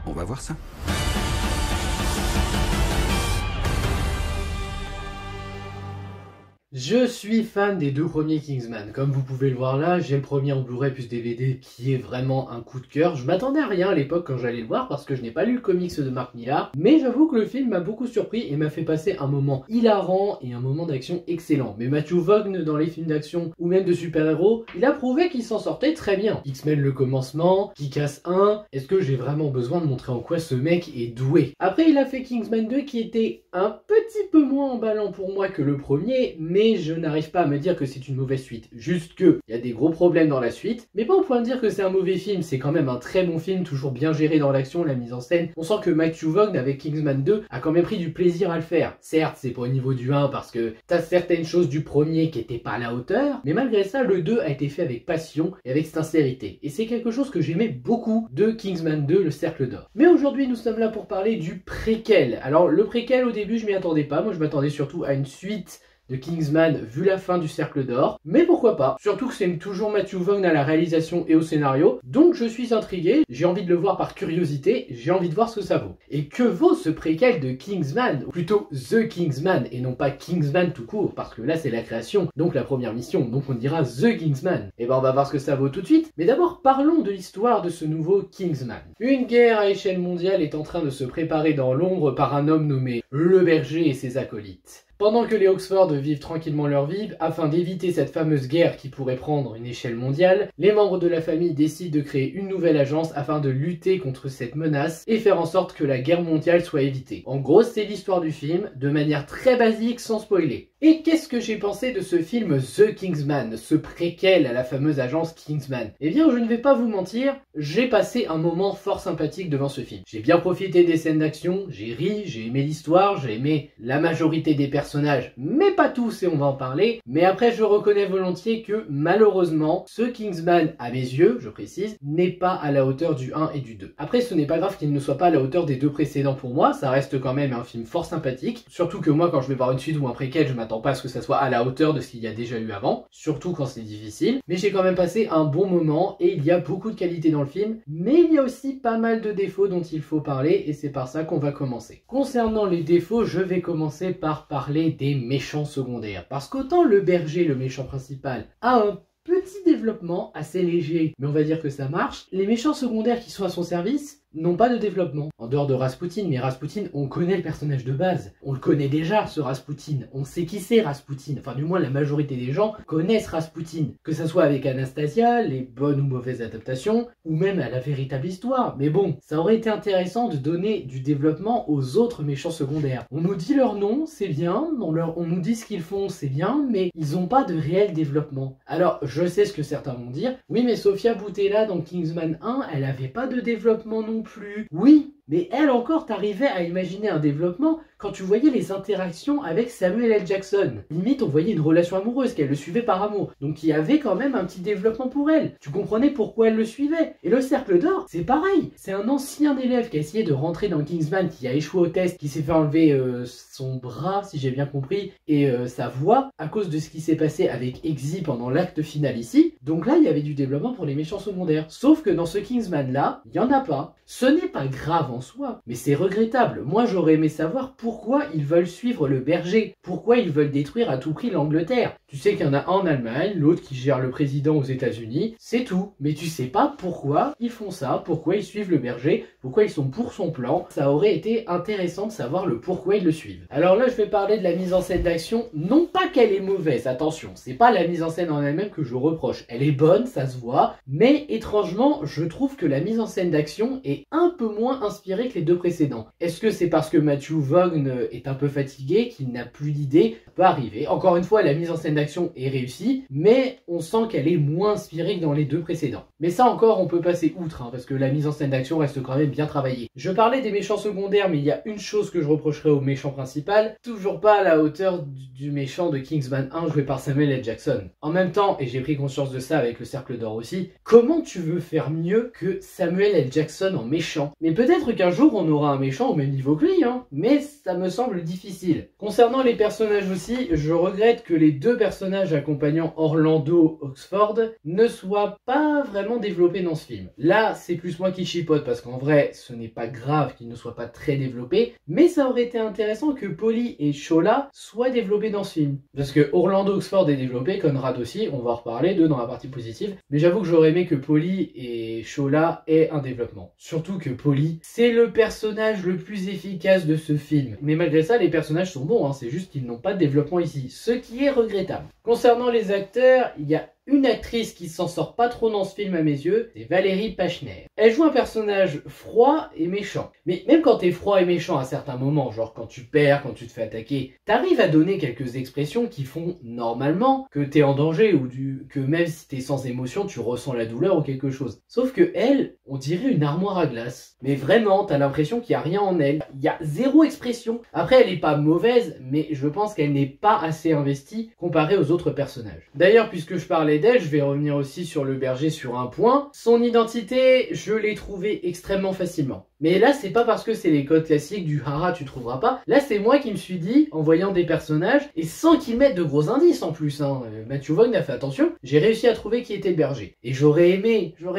On va voir ça. Je suis fan des deux premiers Kingsman. Comme vous pouvez le voir là, j'ai le premier en Blu-ray plus DVD qui est vraiment un coup de cœur. Je m'attendais à rien à l'époque quand j'allais le voir parce que je n'ai pas lu le comics de Mark Millar. Mais j'avoue que le film m'a beaucoup surpris et m'a fait passer un moment hilarant et un moment d'action excellent. Mais Matthew Vaughn dans les films d'action ou même de super-héros, il a prouvé qu'il s'en sortait très bien. X-Men le commencement, Kick-Ass 1, est-ce que j'ai vraiment besoin de montrer en quoi ce mec est doué? Après il a fait Kingsman 2 qui était un petit peu moins emballant pour moi que le premier, mais je n'arrive pas à me dire que c'est une mauvaise suite. Juste que il y a des gros problèmes dans la suite, mais pas au point de dire que c'est un mauvais film, c'est quand même un très bon film, toujours bien géré dans l'action, la mise en scène. On sent que Matthew Vaughn avec Kingsman 2 a quand même pris du plaisir à le faire. Certes, c'est pas au niveau du 1 parce que t'as certaines choses du premier qui étaient pas à la hauteur, mais malgré ça, le 2 a été fait avec passion et avec sincérité. Et c'est quelque chose que j'aimais beaucoup de Kingsman 2, le Cercle d'Or. Mais aujourd'hui, nous sommes là pour parler du préquel. Alors, le préquel, au début, je m'y attendais pas. Moi, je m'attendais surtout à une suite de Kingsman vu la fin du Cercle d'Or, mais pourquoi pas, surtout que c'est toujours Matthew Vaughn à la réalisation et au scénario, donc je suis intrigué, j'ai envie de le voir par curiosité, j'ai envie de voir ce que ça vaut. Et que vaut ce préquel de Kingsman, ou plutôt The Kingsman, et non pas Kingsman tout court, parce que là c'est la création, donc la première mission, donc on dira The Kingsman. Et ben on va voir ce que ça vaut tout de suite, mais d'abord parlons de l'histoire de ce nouveau Kingsman. Une guerre à échelle mondiale est en train de se préparer dans l'ombre par un homme nommé Le Berger et ses acolytes. Pendant que les Oxford vivent tranquillement leur vie, afin d'éviter cette fameuse guerre qui pourrait prendre une échelle mondiale, les membres de la famille décident de créer une nouvelle agence afin de lutter contre cette menace et faire en sorte que la guerre mondiale soit évitée. En gros, c'est l'histoire du film, de manière très basique, sans spoiler. Et qu'est-ce que j'ai pensé de ce film The Kingsman, ce préquel à la fameuse agence Kingsman? Eh bien, je ne vais pas vous mentir, j'ai passé un moment fort sympathique devant ce film. J'ai bien profité des scènes d'action, j'ai ri, j'ai aimé l'histoire, j'ai aimé la majorité des personnages, mais pas tous et on va en parler. Mais après, je reconnais volontiers que malheureusement, ce Kingsman, à mes yeux, je précise, n'est pas à la hauteur du 1 et du 2. Après, ce n'est pas grave qu'il ne soit pas à la hauteur des deux précédents pour moi, ça reste quand même un film fort sympathique. Surtout que moi, quand je vais voir une suite ou un préquel, je m'attends pas à ce que ça soit à la hauteur de ce qu'il y a déjà eu avant, surtout quand c'est difficile. Mais j'ai quand même passé un bon moment et il y a beaucoup de qualité dans le film, mais il y a aussi pas mal de défauts dont il faut parler et c'est par ça qu'on va commencer. Concernant les défauts, je vais commencer par parler des méchants secondaires. Parce qu'autant le berger, le méchant principal, a un petit développement assez léger, mais on va dire que ça marche, les méchants secondaires qui sont à son service n'ont pas de développement. En dehors de Rasputin, mais Rasputin, on connaît le personnage de base. On le connaît déjà, ce Rasputin. On sait qui c'est Rasputin. Enfin, du moins, la majorité des gens connaissent Rasputin. Que ça soit avec Anastasia, les bonnes ou mauvaises adaptations, ou même à la véritable histoire. Mais bon, ça aurait été intéressant de donner du développement aux autres méchants secondaires. On nous dit leur nom, c'est bien. On nous dit ce qu'ils font, c'est bien, mais ils n'ont pas de réel développement. Alors, je sais ce que certains vont dire. Oui, mais Sofia Boutella dans Kingsman 1, elle avait pas de développement non plus. Oui, mais elle encore, t'arrivais à imaginer un développement quand tu voyais les interactions avec Samuel L. Jackson. Limite, on voyait une relation amoureuse, qu'elle le suivait par amour. Donc il y avait quand même un petit développement pour elle. Tu comprenais pourquoi elle le suivait. Et le Cercle d'Or, c'est pareil. C'est un ancien élève qui a essayé de rentrer dans Kingsman, qui a échoué au test, qui s'est fait enlever son bras, si j'ai bien compris, et sa voix, à cause de ce qui s'est passé avec Eggsy pendant l'acte final ici. Donc là, il y avait du développement pour les méchants secondaires. Sauf que dans ce Kingsman-là, il n'y en a pas. Ce n'est pas grave en soi, mais c'est regrettable. Moi, j'aurais aimé savoir pourquoi ils veulent suivre le berger, pourquoi ils veulent détruire à tout prix l'Angleterre. Tu sais qu'il y en a un en Allemagne, l'autre qui gère le président aux États-Unis, c'est tout. Mais tu sais pas pourquoi ils font ça, pourquoi ils suivent le berger, pourquoi ils sont pour son plan. Ça aurait été intéressant de savoir le pourquoi ils le suivent. Alors là, je vais parler de la mise en scène d'action. Non pas qu'elle est mauvaise, attention, c'est pas la mise en scène en elle-même que je reproche. Elle est bonne, ça se voit, mais étrangement, je trouve que la mise en scène d'action est un peu moins inspirée que les deux précédents. Est-ce que c'est parce que Matthew Vaughn est un peu fatigué, qu'il n'a plus d'idées? Ça peut arriver. Encore une fois, la mise en scène d'action est réussie, mais on sent qu'elle est moins inspirée que dans les deux précédents. Mais ça encore, on peut passer outre, hein, parce que la mise en scène d'action reste quand même bien travaillée. Je parlais des méchants secondaires, mais il y a une chose que je reprocherais au méchant principal, toujours pas à la hauteur du méchant de Kingsman 1 joué par Samuel L. Jackson. En même temps, et j'ai pris conscience de ça avec le Cercle d'Or aussi, comment tu veux faire mieux que Samuel L. Jackson en méchant? Mais peut-être qu'un jour on aura un méchant au même niveau que lui, hein, mais ça me semble difficile. Concernant les personnages aussi, je regrette que les deux personnages accompagnant Orlando Oxford ne soient pas vraiment développés dans ce film. Là, c'est plus moi qui chipote parce qu'en vrai, ce n'est pas grave qu'ils ne soient pas très développés, mais ça aurait été intéressant que Polly et Shola soient développés dans ce film. Parce que Orlando Oxford est développé, Conrad aussi, on va en reparler d'eux dans la partie positive, mais j'avoue que j'aurais aimé que Polly et Shola aient un développement. Surtout que Polly, c'est le personnage le plus efficace de ce film. Mais malgré ça, les personnages sont bons, hein, c'est juste qu'ils n'ont pas de développement ici, ce qui est regrettable. Concernant les acteurs, il y a une actrice qui s'en sort pas trop dans ce film à mes yeux, c'est Valérie Pachner. Elle joue un personnage froid et méchant. Mais même quand t'es froid et méchant à certains moments, genre quand tu perds, quand tu te fais attaquer, t'arrives à donner quelques expressions qui font normalement que t'es en danger ou que même si t'es sans émotion, tu ressens la douleur ou quelque chose. Sauf que elle, on dirait une armoire à glace. Mais vraiment, t'as l'impression qu'il y a rien en elle. Il y a zéro expression. Après, elle est pas mauvaise, mais je pense qu'elle n'est pas assez investie comparée aux autres personnages. D'ailleurs, puisque je parlais d'elle, je vais revenir aussi sur le berger sur un point. Son identité, je l'ai trouvée extrêmement facilement. Mais là, c'est pas parce que c'est les codes classiques du haha, tu trouveras pas. Là, c'est moi qui me suis dit, en voyant des personnages, et sans qu'ils mettent de gros indices en plus, hein. Matthew Vaughn a fait attention, j'ai réussi à trouver qui était le berger. Et j'aurais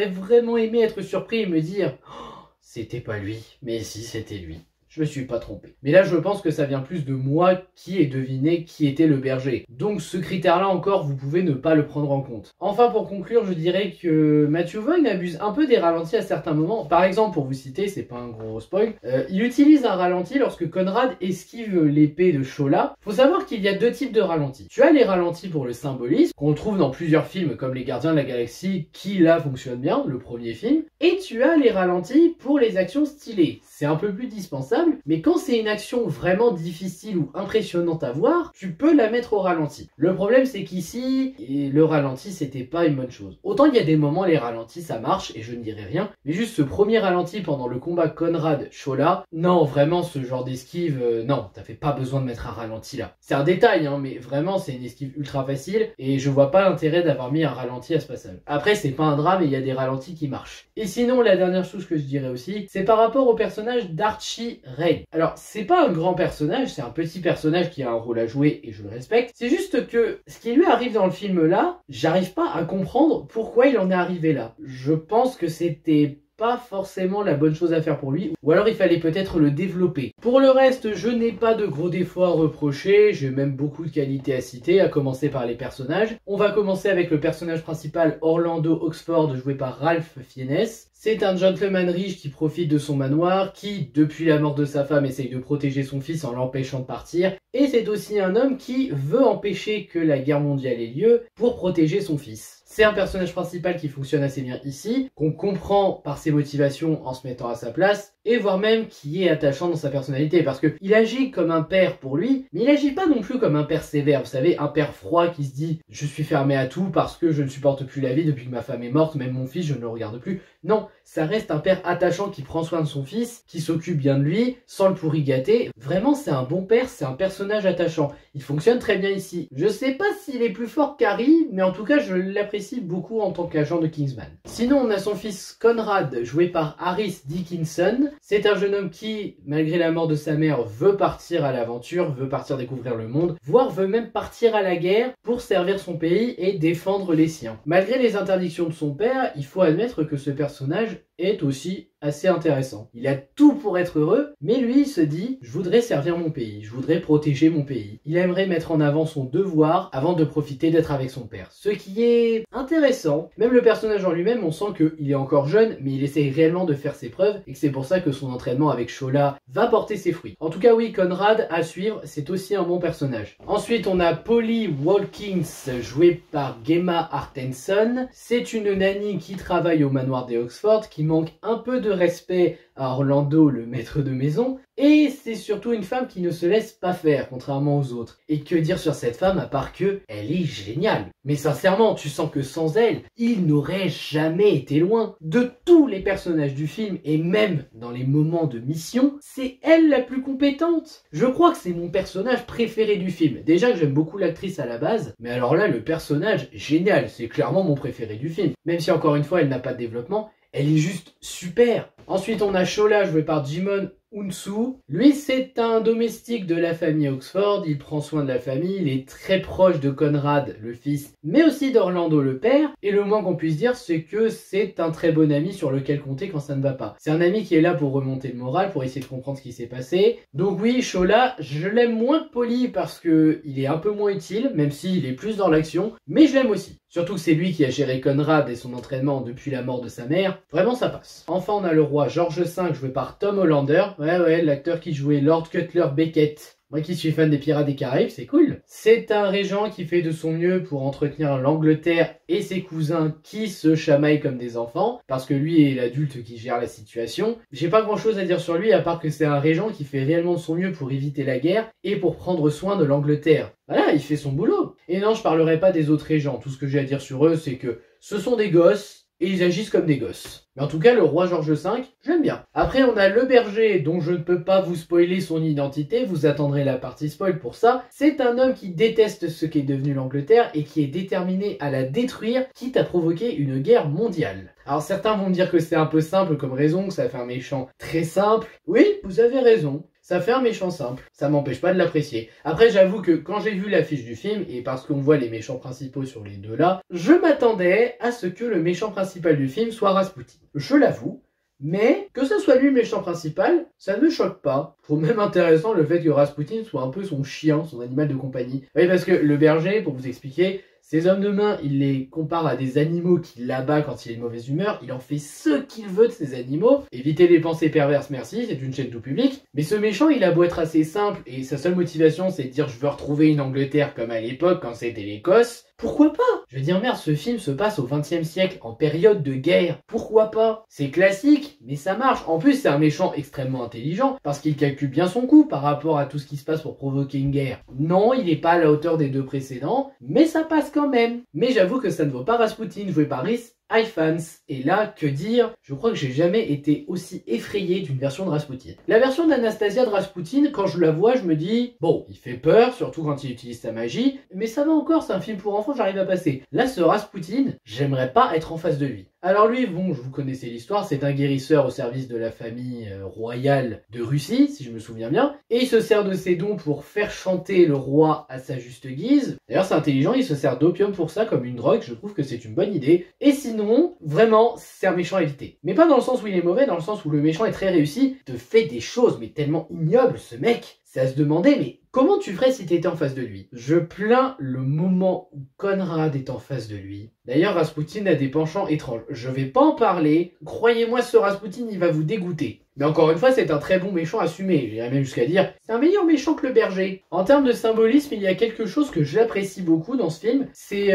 vraiment aimé être surpris et me dire, oh, c'était pas lui, mais si, c'était lui. Je me suis pas trompé. Mais là, je pense que ça vient plus de moi qui ai deviné qui était le berger. Donc ce critère-là encore, vous pouvez ne pas le prendre en compte. Enfin, pour conclure, je dirais que Matthew Vaughn abuse un peu des ralentis à certains moments. Par exemple, pour vous citer, c'est pas un gros spoil, il utilise un ralenti lorsque Conrad esquive l'épée de Shola. Faut savoir qu'il y a deux types de ralentis. Tu as les ralentis pour le symbolisme, qu'on trouve dans plusieurs films comme Les Gardiens de la Galaxie, qui là fonctionne bien, le premier film. Et tu as les ralentis pour les actions stylées. C'est un peu plus dispensable, mais quand c'est une action vraiment difficile ou impressionnante à voir, tu peux la mettre au ralenti. Le problème, c'est qu'ici, le ralenti, c'était pas une bonne chose. Autant il y a des moments, les ralentis, ça marche, et je ne dirais rien, mais juste ce premier ralenti pendant le combat Conrad-Shola, non, vraiment, ce genre d'esquive, non, t'avais pas besoin de mettre un ralenti là. C'est un détail, hein, mais vraiment, c'est une esquive ultra facile, et je vois pas l'intérêt d'avoir mis un ralenti à ce passage. Après, c'est pas un drame, et il y a des ralentis qui marchent. Et sinon, la dernière chose que je dirais aussi, c'est par rapport au personnage d'Archie Ray. Alors, c'est pas un grand personnage, c'est un petit personnage qui a un rôle à jouer et je le respecte. C'est juste que ce qui lui arrive dans le film là, j'arrive pas à comprendre pourquoi il en est arrivé là. Je pense que c'était pas forcément la bonne chose à faire pour lui, ou alors il fallait peut-être le développer. Pour le reste, je n'ai pas de gros défauts à reprocher, j'ai même beaucoup de qualités à citer, à commencer par les personnages. On va commencer avec le personnage principal, Orlando Oxford, joué par Ralph Fiennes. C'est un gentleman riche qui profite de son manoir, qui, depuis la mort de sa femme, essaye de protéger son fils en l'empêchant de partir. Et c'est aussi un homme qui veut empêcher que la guerre mondiale ait lieu pour protéger son fils. C'est un personnage principal qui fonctionne assez bien ici, qu'on comprend par ses motivations en se mettant à sa place, et voire même qui est attachant dans sa personnalité, parce que il agit comme un père pour lui, mais il agit pas non plus comme un père sévère, vous savez, un père froid qui se dit « je suis fermé à tout parce que je ne supporte plus la vie depuis que ma femme est morte, même mon fils, je ne le regarde plus ». Non, ça reste un père attachant qui prend soin de son fils, qui s'occupe bien de lui, sans le pourri gâter. Vraiment, c'est un bon père, c'est un personnage attachant. Il fonctionne très bien ici. Je sais pas s'il est plus fort qu'Harry, mais en tout cas, je l'apprécie beaucoup en tant qu'agent de Kingsman. Sinon, on a son fils Conrad, joué par Harris Dickinson. C'est un jeune homme qui, malgré la mort de sa mère, veut partir à l'aventure, veut partir découvrir le monde, voire veut même partir à la guerre pour servir son pays et défendre les siens. Malgré les interdictions de son père, il faut admettre que ce personnage est aussi assez intéressant. Il a tout pour être heureux, mais lui il se dit « je voudrais servir mon pays, je voudrais protéger mon pays ». Il aimerait mettre en avant son devoir avant de profiter d'être avec son père. Ce qui est intéressant. Même le personnage en lui-même, on sent qu'il est encore jeune, mais il essaye réellement de faire ses preuves, et que c'est pour ça que son entraînement avec Shola va porter ses fruits. En tout cas oui, Conrad, à suivre, c'est aussi un bon personnage. Ensuite, on a Polly Walkins, jouée par Gemma Arterton. C'est une nanny qui travaille au manoir des Oxford, qui manque un peu de respect à Orlando, le maître de maison, et c'est surtout une femme qui ne se laisse pas faire, contrairement aux autres. Et que dire sur cette femme à part que elle est géniale. Mais sincèrement, tu sens que sans elle, il n'aurait jamais été loin. De tous les personnages du film, et même dans les moments de mission, c'est elle la plus compétente. Je crois que c'est mon personnage préféré du film. Déjà que j'aime beaucoup l'actrice à la base, mais alors là, le personnage, génial, c'est clairement mon préféré du film. Même si encore une fois, elle n'a pas de développement, elle est juste super. Ensuite, on a Shola, joué par Jimon Unsu. Lui, c'est un domestique de la famille Oxford, il prend soin de la famille, il est très proche de Conrad, le fils, mais aussi d'Orlando, le père, et le moins qu'on puisse dire, c'est que c'est un très bon ami sur lequel compter quand ça ne va pas. C'est un ami qui est là pour remonter le moral, pour essayer de comprendre ce qui s'est passé. Donc oui, Shola, je l'aime moins que Polly parce que il est un peu moins utile, même s'il est plus dans l'action, mais je l'aime aussi. Surtout que c'est lui qui a géré Conrad et son entraînement depuis la mort de sa mère. Vraiment, ça passe. Enfin, on a le roi George V, joué par Tom Hollander. Ouais, l'acteur qui jouait Lord Cutler Beckett. Moi qui suis fan des Pirates des Caraïbes, c'est cool. C'est un régent qui fait de son mieux pour entretenir l'Angleterre et ses cousins qui se chamaillent comme des enfants, parce que lui est l'adulte qui gère la situation. J'ai pas grand chose à dire sur lui, à part que c'est un régent qui fait réellement de son mieux pour éviter la guerre et pour prendre soin de l'Angleterre. Voilà, il fait son boulot. Et non, je parlerai pas des autres régents. Tout ce que j'ai à dire sur eux, c'est que ce sont des gosses, et ils agissent comme des gosses. Mais en tout cas, le roi George V, j'aime bien. Après, on a le berger, dont je ne peux pas vous spoiler son identité, vous attendrez la partie spoil pour ça. C'est un homme qui déteste ce qu'est devenu l'Angleterre et qui est déterminé à la détruire, quitte à provoquer une guerre mondiale. Alors certains vont me dire que c'est un peu simple comme raison, que ça fait un méchant très simple. Oui, vous avez raison. Ça fait un méchant simple, ça m'empêche pas de l'apprécier. Après, j'avoue que quand j'ai vu l'affiche du film, et parce qu'on voit les méchants principaux sur les deux là, je m'attendais à ce que le méchant principal du film soit Rasputin. Je l'avoue, mais que ce soit lui le méchant principal, ça ne me choque pas. Je trouve même intéressant le fait que Rasputin soit un peu son chien, son animal de compagnie. Oui, parce que le berger, pour vous expliquer, ces hommes de main, il les compare à des animaux qu'il abat quand il est de mauvaise humeur, il en fait ce qu'il veut de ces animaux. Évitez les pensées perverses, merci, c'est une chaîne tout public. Mais ce méchant, il a beau être assez simple, et sa seule motivation, c'est de dire je veux retrouver une Angleterre comme à l'époque, quand c'était l'Écosse. Pourquoi pas? Je veux dire, merde, ce film se passe au XXe siècle, en période de guerre. Pourquoi pas? C'est classique, mais ça marche. En plus, c'est un méchant extrêmement intelligent, parce qu'il calcule bien son coup par rapport à tout ce qui se passe pour provoquer une guerre. Non, il n'est pas à la hauteur des deux précédents, mais ça passe quand même. Mais j'avoue que ça ne vaut pas Rasputin, joué par Rhys Ifans. Et là, que dire? Je crois que j'ai jamais été aussi effrayé d'une version de Rasputin. La version d'Anastasia de Rasputin, quand je la vois, je me dis, bon, il fait peur, surtout quand il utilise sa magie, mais ça va encore, c'est un film pour enfants, j'arrive à passer. Là, ce Rasputin, j'aimerais pas être en face de lui. Alors lui, bon, je vous connaissez l'histoire, c'est un guérisseur au service de la famille royale de Russie, si je me souviens bien, et il se sert de ses dons pour faire chanter le roi à sa juste guise. D'ailleurs, c'est intelligent, il se sert d'opium pour ça, comme une drogue, je trouve que c'est une bonne idée. Et sinon, vraiment, c'est un méchant à éviter. Mais pas dans le sens où il est mauvais, dans le sens où le méchant est très réussi, te fait des choses, mais tellement ignobles, ce mec. C'est à se demander, mais comment tu ferais si t'étais en face de lui? Je plains le moment où Conrad est en face de lui. D'ailleurs, Rasputin a des penchants étranges. Je vais pas en parler. Croyez-moi, ce Rasputin, il va vous dégoûter. Mais encore une fois, c'est un très bon méchant assumé. J'irais même jusqu'à dire, c'est un meilleur méchant que le berger. En termes de symbolisme, il y a quelque chose que j'apprécie beaucoup dans ce film. C'est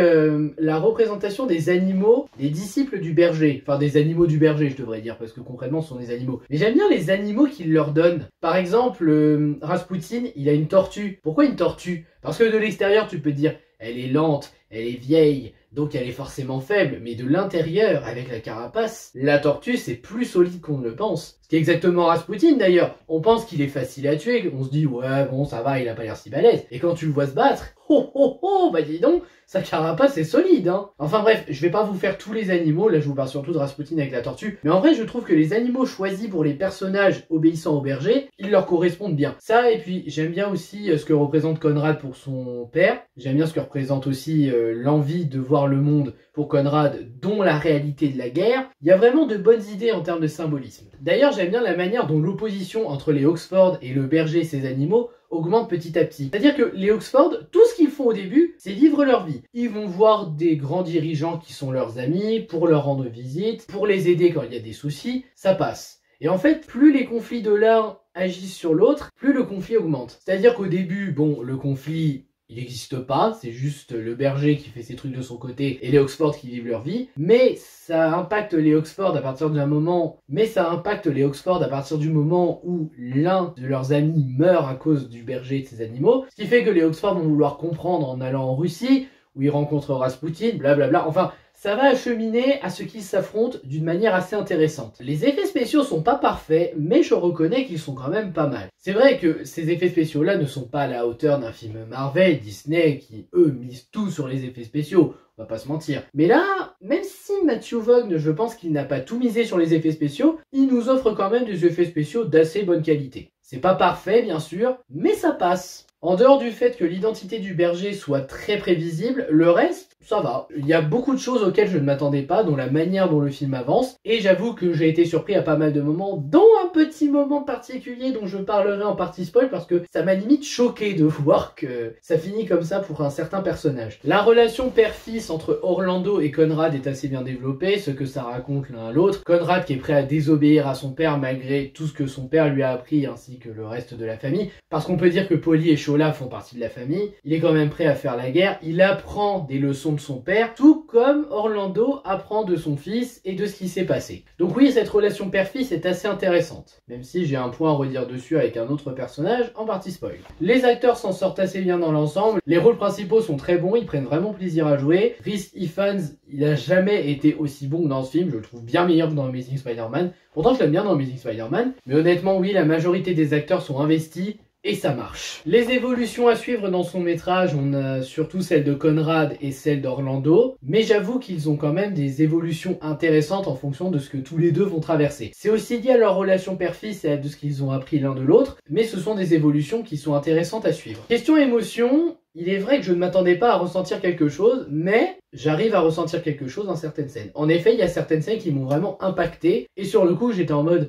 la représentation des animaux, des disciples du berger. Enfin, des animaux du berger, je devrais dire, parce que concrètement, ce sont des animaux. Mais j'aime bien les animaux qu'il leur donne. Par exemple, Rasputin, il a une tortue. Pourquoi une tortue? Parce que de l'extérieur, tu peux te dire, elle est lente, elle est vieille, donc elle est forcément faible, mais de l'intérieur, avec la carapace, la tortue c'est plus solide qu'on ne le pense. Ce qui est exactement Rasputin d'ailleurs. On pense qu'il est facile à tuer, on se dit ouais bon ça va, il a pas l'air si balèze. Et quand tu le vois se battre, bah dis donc, sa carapace est solide hein. Enfin bref, je vais pas vous faire tous les animaux, là je vous parle surtout de Rasputin avec la tortue, mais en vrai je trouve que les animaux choisis pour les personnages obéissant au berger, ils leur correspondent bien. Ça et puis j'aime bien aussi ce que représente Conrad pour son père, j'aime bien ce que représente aussi l'envie de voir le monde pour Conrad, dont la réalité de la guerre. Il y a vraiment de bonnes idées en termes de symbolisme. D'ailleurs, j'aime bien la manière dont l'opposition entre les Oxford et le berger et ses animaux augmente petit à petit. C'est-à-dire que les Oxford, tout ce qu'ils font au début, c'est vivre leur vie. Ils vont voir des grands dirigeants qui sont leurs amis pour leur rendre visite, pour les aider quand il y a des soucis, ça passe. Et en fait, plus les conflits de l'un agissent sur l'autre, plus le conflit augmente. C'est-à-dire qu'au début, bon, le conflit il n'existe pas, c'est juste le berger qui fait ses trucs de son côté et les Oxford qui vivent leur vie, mais ça impacte les Oxford à partir d'un moment, où l'un de leurs amis meurt à cause du berger et de ses animaux, ce qui fait que les Oxford vont vouloir comprendre en allant en Russie, où ils rencontrent Rasputin, blablabla, enfin... ça va acheminer à ce qu'ils s'affrontent d'une manière assez intéressante. Les effets spéciaux sont pas parfaits, mais je reconnais qu'ils sont quand même pas mal. C'est vrai que ces effets spéciaux-là ne sont pas à la hauteur d'un film Marvel, Disney, qui eux misent tout sur les effets spéciaux, on va pas se mentir. Mais là, même si Matthew Vaughn, je pense qu'il n'a pas tout misé sur les effets spéciaux, il nous offre quand même des effets spéciaux d'assez bonne qualité. C'est pas parfait bien sûr, mais ça passe. En dehors du fait que l'identité du berger soit très prévisible, le reste, ça va. Il y a beaucoup de choses auxquelles je ne m'attendais pas, dont la manière dont le film avance, et j'avoue que j'ai été surpris à pas mal de moments, dont un petit moment particulier dont je parlerai en partie spoil, parce que ça m'a limite choqué de voir que ça finit comme ça pour un certain personnage. La relation père-fils entre Orlando et Conrad est assez bien développée, ce que ça raconte l'un à l'autre. Conrad qui est prêt à désobéir à son père malgré tout ce que son père lui a appris, ainsi que le reste de la famille, parce qu'on peut dire que Polly et Shola font partie de la famille, il est quand même prêt à faire la guerre, il apprend des leçons de son père, tout comme Orlando apprend de son fils et de ce qui s'est passé. Donc oui, cette relation père-fils est assez intéressante, même si j'ai un point à redire dessus avec un autre personnage, en partie spoil. Les acteurs s'en sortent assez bien dans l'ensemble, les rôles principaux sont très bons, ils prennent vraiment plaisir à jouer. Rhys Ifans, il a jamais été aussi bon que dans ce film, je le trouve bien meilleur que dans Amazing Spider-Man. Pourtant je l'aime bien dans Amazing Spider-Man, mais honnêtement oui, la majorité des acteurs sont investis, et ça marche. Les évolutions à suivre dans son métrage, on a surtout celle de Conrad et celle d'Orlando, mais j'avoue qu'ils ont quand même des évolutions intéressantes en fonction de ce que tous les deux vont traverser. C'est aussi lié à leur relation père-fils et à de ce qu'ils ont appris l'un de l'autre, mais ce sont des évolutions qui sont intéressantes à suivre. Question émotion, il est vrai que je ne m'attendais pas à ressentir quelque chose, mais j'arrive à ressentir quelque chose dans certaines scènes. En effet, il y a certaines scènes qui m'ont vraiment impacté, et sur le coup j'étais en mode...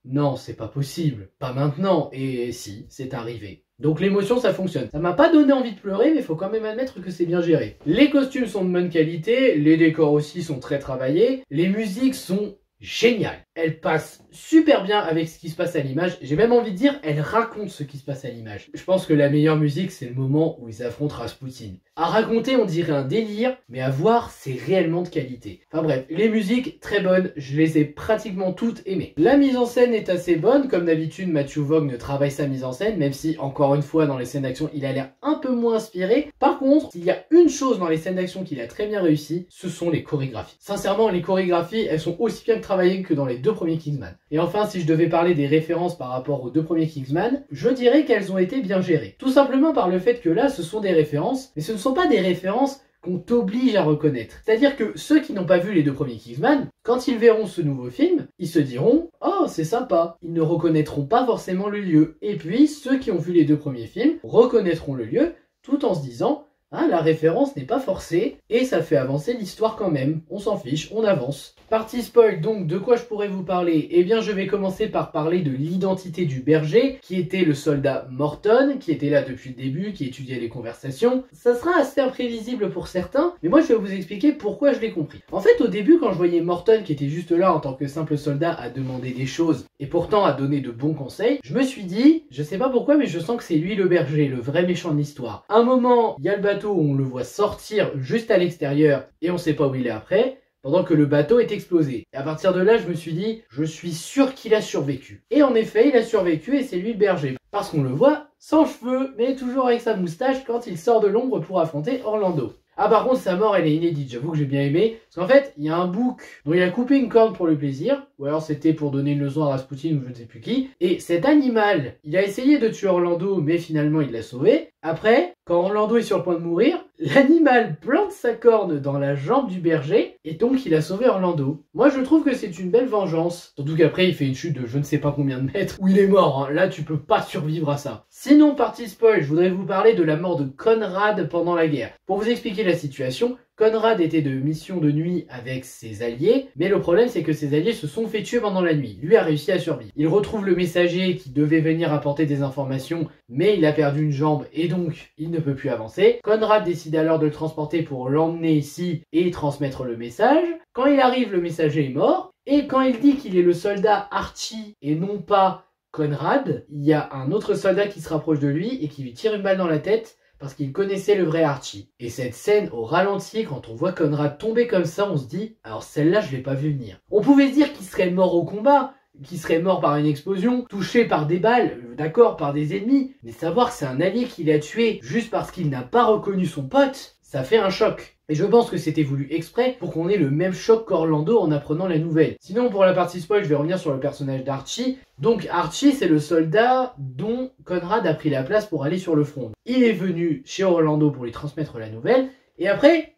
non, c'est pas possible, pas maintenant, et si, c'est arrivé. Donc l'émotion, ça fonctionne. Ça m'a pas donné envie de pleurer, mais il faut quand même admettre que c'est bien géré. Les costumes sont de bonne qualité, les décors aussi sont très travaillés, les musiques sont géniales. Elles passent super bien avec ce qui se passe à l'image. J'ai même envie de dire, elles racontent ce qui se passe à l'image. Je pense que la meilleure musique, c'est le moment où ils affrontent Rasputin. À raconter, on dirait un délire, mais à voir, c'est réellement de qualité. Enfin bref, les musiques, très bonnes, je les ai pratiquement toutes aimées. La mise en scène est assez bonne, comme d'habitude, Matthew Vaughn travaille sa mise en scène, même si, encore une fois, dans les scènes d'action, il a l'air un peu moins inspiré. Par contre, s'il y a une chose dans les scènes d'action qu'il a très bien réussi, ce sont les chorégraphies. Sincèrement, les chorégraphies, elles sont aussi bien travaillées que dans les deux premiers Kingsman. Et enfin, si je devais parler des références par rapport aux deux premiers Kingsman, je dirais qu'elles ont été bien gérées. Tout simplement par le fait que là, ce sont des références, mais ce ne sont pas des références qu'on t'oblige à reconnaître. C'est-à-dire que ceux qui n'ont pas vu les deux premiers Kingsman, quand ils verront ce nouveau film, ils se diront « oh, c'est sympa ». Ils ne reconnaîtront pas forcément le lieu. Et puis, ceux qui ont vu les deux premiers films reconnaîtront le lieu, tout en se disant « ah, la référence n'est pas forcée, et ça fait avancer l'histoire quand même. On s'en fiche, on avance ». Partie spoil, donc de quoi je pourrais vous parler? Eh bien je vais commencer par parler de l'identité du berger, qui était le soldat Morton, qui était là depuis le début, qui étudiait les conversations. Ça sera assez imprévisible pour certains, mais moi je vais vous expliquer pourquoi je l'ai compris. En fait au début quand je voyais Morton qui était juste là en tant que simple soldat à demander des choses, et pourtant à donner de bons conseils, je me suis dit, je sais pas pourquoi mais je sens que c'est lui le berger, le vrai méchant de l'histoire. À un moment, il y a le bateau où on le voit sortir juste à l'extérieur, et on sait pas où il est après, pendant que le bateau est explosé. Et à partir de là, je me suis dit, je suis sûr qu'il a survécu. Et en effet, il a survécu et c'est lui le berger. Parce qu'on le voit sans cheveux, mais toujours avec sa moustache quand il sort de l'ombre pour affronter Orlando. Ah par contre sa mort elle est inédite, j'avoue que j'ai bien aimé. Parce qu'en fait, il y a un bouc dont il a coupé une corne pour le plaisir, ou alors c'était pour donner une leçon à Rasputin ou je ne sais plus qui. Et cet animal, il a essayé de tuer Orlando, mais finalement il l'a sauvé. Après, quand Orlando est sur le point de mourir, l'animal plante sa corne dans la jambe du berger, et donc il a sauvé Orlando. Moi je trouve que c'est une belle vengeance. Surtout qu'après il fait une chute de je ne sais pas combien de mètres, où il est mort, hein. Là tu peux pas survivre à ça. Sinon, partie spoil, je voudrais vous parler de la mort de Conrad pendant la guerre. Pour vous expliquer la situation, Conrad était de mission de nuit avec ses alliés, mais le problème c'est que ses alliés se sont fait tuer pendant la nuit. Lui a réussi à survivre. Il retrouve le messager qui devait venir apporter des informations, mais il a perdu une jambe et donc il ne peut plus avancer. Conrad décide alors de le transporter pour l'emmener ici et transmettre le message. Quand il arrive, le messager est mort, et quand il dit qu'il est le soldat Archie et non pas Conrad, il y a un autre soldat qui se rapproche de lui et qui lui tire une balle dans la tête, parce qu'il connaissait le vrai Archie. Et cette scène au ralenti, quand on voit Conrad tomber comme ça, on se dit, alors celle-là je l'ai pas vu venir. On pouvait se dire qu'il serait mort au combat, qu'il serait mort par une explosion, touché par des balles, d'accord, par des ennemis, mais savoir que c'est un allié qui l'a tué juste parce qu'il n'a pas reconnu son pote, ça fait un choc. Et je pense que c'était voulu exprès pour qu'on ait le même choc qu'Orlando en apprenant la nouvelle. Sinon, pour la partie spoil, je vais revenir sur le personnage d'Archie. Donc Archie, c'est le soldat dont Conrad a pris la place pour aller sur le front. Il est venu chez Orlando pour lui transmettre la nouvelle, et après,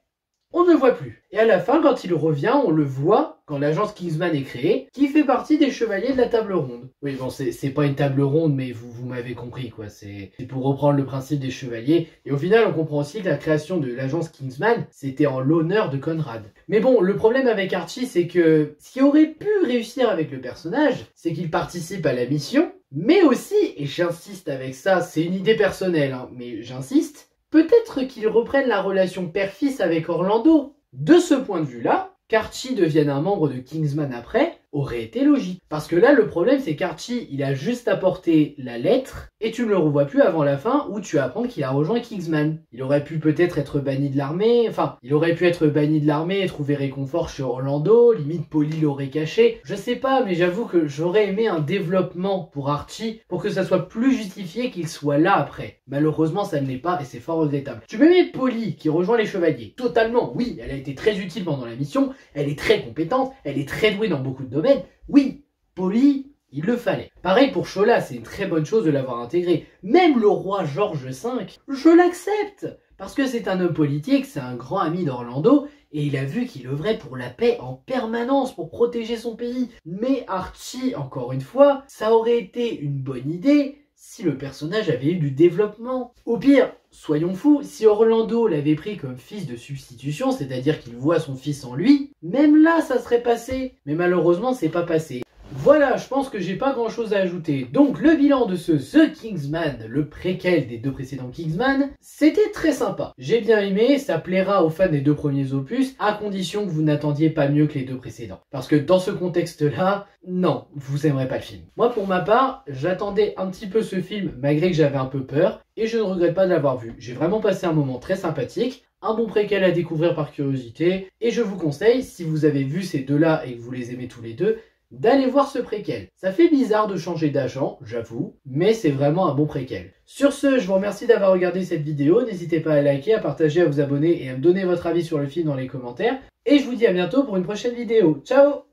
on ne le voit plus. Et à la fin, quand il revient, on le voit, quand l'agence Kingsman est créée, qui fait partie des chevaliers de la table ronde. Oui, bon, c'est pas une table ronde, mais vous m'avez compris, quoi. C'est pour reprendre le principe des chevaliers. Et au final, on comprend aussi que la création de l'agence Kingsman, c'était en l'honneur de Conrad. Mais bon, le problème avec Archie, c'est que ce qui aurait pu réussir avec le personnage, c'est qu'il participe à la mission, mais aussi, et j'insiste avec ça, c'est une idée personnelle, hein, mais j'insiste, peut-être qu'il reprenne la relation père-fils avec Orlando. De ce point de vue-là, qu'Archie devienne un membre de Kingsman après aurait été logique. Parce que là, le problème, c'est qu'Archie, il a juste apporté la lettre et tu ne le revois plus avant la fin où tu apprends qu'il a rejoint Kingsman. Il aurait pu peut-être être banni de l'armée, et trouver réconfort chez Orlando, limite Polly l'aurait caché. Je sais pas, mais j'avoue que j'aurais aimé un développement pour Archie pour que ça soit plus justifié qu'il soit là après. Malheureusement, ça ne l'est pas et c'est fort regrettable. Tu peux mettre Polly qui rejoint les chevaliers. Totalement, oui, elle a été très utile pendant la mission, elle est très compétente, elle est très douée dans beaucoup de domaines. Oui, Polly, il le fallait. Pareil pour Shola, c'est une très bonne chose de l'avoir intégré. Même le roi George V, je l'accepte. Parce que c'est un homme politique, c'est un grand ami d'Orlando, et il a vu qu'il œuvrait pour la paix en permanence, pour protéger son pays. Mais Archie, encore une fois, ça aurait été une bonne idée si le personnage avait eu du développement. Au pire, soyons fous, si Orlando l'avait pris comme fils de substitution, c'est-à-dire qu'il voit son fils en lui, même là ça serait passé. Mais malheureusement c'est pas passé. Voilà, je pense que j'ai pas grand chose à ajouter. Donc le bilan de ce The Kingsman, le préquel des deux précédents Kingsman, c'était très sympa. J'ai bien aimé, ça plaira aux fans des deux premiers opus, à condition que vous n'attendiez pas mieux que les deux précédents. Parce que dans ce contexte-là, non, vous aimerez pas le film. Moi pour ma part, j'attendais un petit peu ce film malgré que j'avais un peu peur, et je ne regrette pas de l'avoir vu. J'ai vraiment passé un moment très sympathique, un bon préquel à découvrir par curiosité, et je vous conseille, si vous avez vu ces deux-là et que vous les aimez tous les deux, d'aller voir ce préquel. Ça fait bizarre de changer d'agent, j'avoue, mais c'est vraiment un bon préquel. Sur ce, je vous remercie d'avoir regardé cette vidéo, n'hésitez pas à liker, à partager, à vous abonner et à me donner votre avis sur le film dans les commentaires, et je vous dis à bientôt pour une prochaine vidéo. Ciao!